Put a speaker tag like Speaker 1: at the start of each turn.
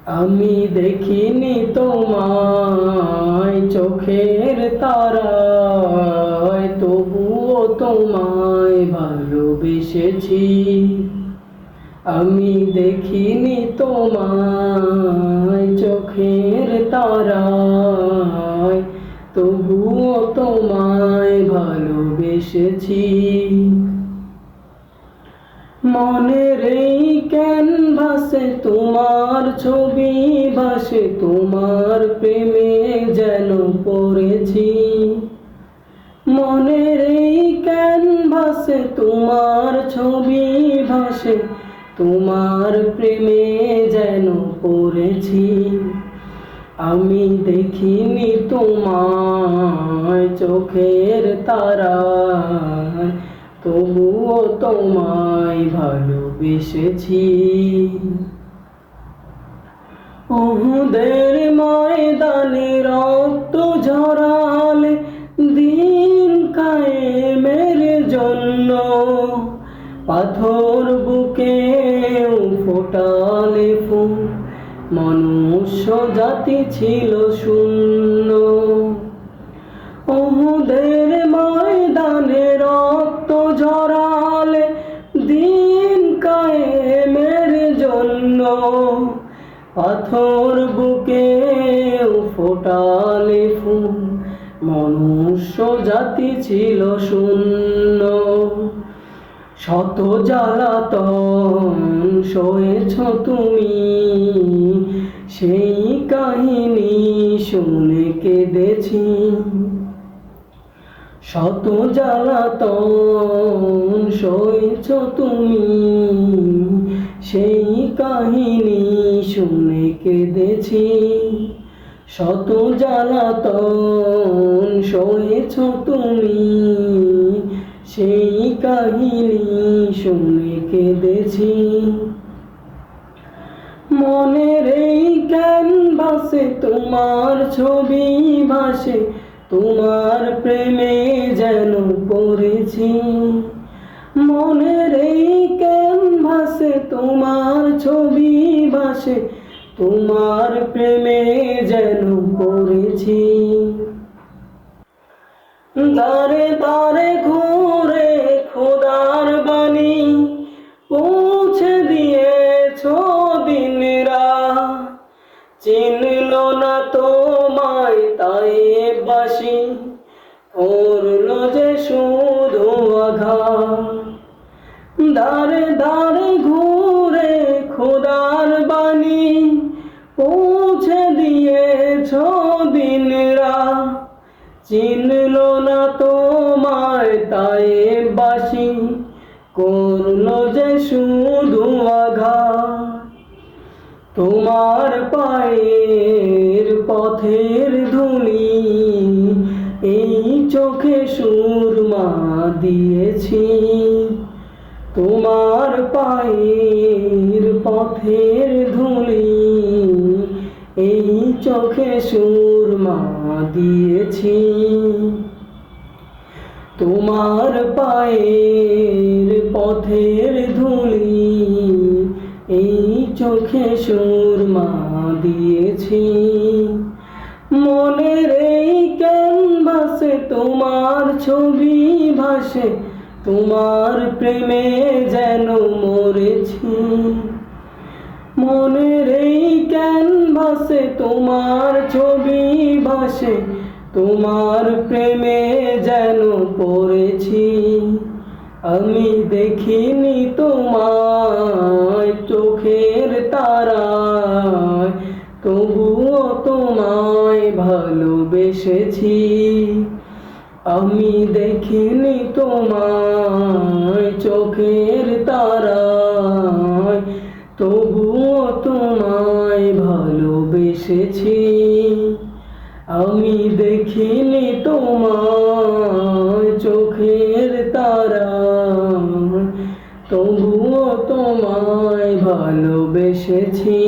Speaker 1: আমি দেখিনি তোমায় চোখের তারায়, তবুও তোমায় ভালোবেসেছি। আমি দেখিনি তোমায় চোখের তারায়, তবুও তোমায় ভালোবেসেছি। মনের এই ক্যানভাসে তোমার ছবি ভাসে, তোমার প্রেমে যেন পড়েছি। মনের এই ক্যানভাসে তোমার ছবি ভাসে, তোমার প্রেমে যেন পড়েছি। আমি দেখিনি তোমায় চোখের তারায়, তবুও তোমায় ভালোবেসেছি। উহুদের ময়দানে রক্ত ঝরালে দিন কায়েমের জন্য, পাথর বুকেও ফোটালে ফুল, মনুষ্য জাতি ছিল শূন্য। উহুদের ময়দানে রক্ত ঝরালে দিন কায়েমের জন্য, পাথর বুকেও ফোটালে ফুল, মনুষ্য জাতি ছিল শূন্য। শত জ্বালাতন সয়েছ তুমি, সেই কাহিনী শুনে কেঁদেছি। শত জ্বালাতন সয়েছ তুমি, সেই কাহিনী শুনে কেঁদেছি। শত জ্বালাতন সয়েছ তুমি, সেই কাহিনী শুনে কেঁদেছি। মনের এই ক্যানভাসে তোমার ছবি ভাসে, তোমার প্রেমে যেন পড়েছি। মনের এই ক্যানভাসে তোমার ছবি ভাসে, তোমার প্রেমে যেন পড়েছি। দারে দারে ঘুরে খোদার বাণী পৌঁছে দিয়েছ দিন রাত, চিনল না তোমায় তাইফবাসী, করলো যে শুধু আঘাত। দারে দারে ঘুরে খোদার বাণী পৌঁছে দিয়েছ দিন রাত, চিনল না তোমায় তাইফবাসী, করলো যে শুধু আঘাত। তোমার পায়ের পথের ধুলি এই চোখে সুরমা দিয়েছি। তোমার পায়ের পথের ধুলি এই চোখে সুরমা দিয়েছি। তোমার পায়ের পথের ধুলি এই চোখে সুরমা দিয়েছি। মনের এই ক্যানভাসে তোমার ছবি ভাসে, তোমার প্রেমে যেন মরেছি। মনের এই ক্যানভাসে তোমার ছবি ভাসে, তোমার প্রেমে যেন পড়েছি। আমি দেখিনি তোমায় চোখের তারায়, তবুও তোমায় ভালোবেসেছি। আমি দেখিনি তোমায় চোখের তারায়, তবুও তোমায় ভালোবেসেছি। আমি দেখিনি তোমায় চোখের তারায়, তবুও তোমায় ভালোবেসেছি।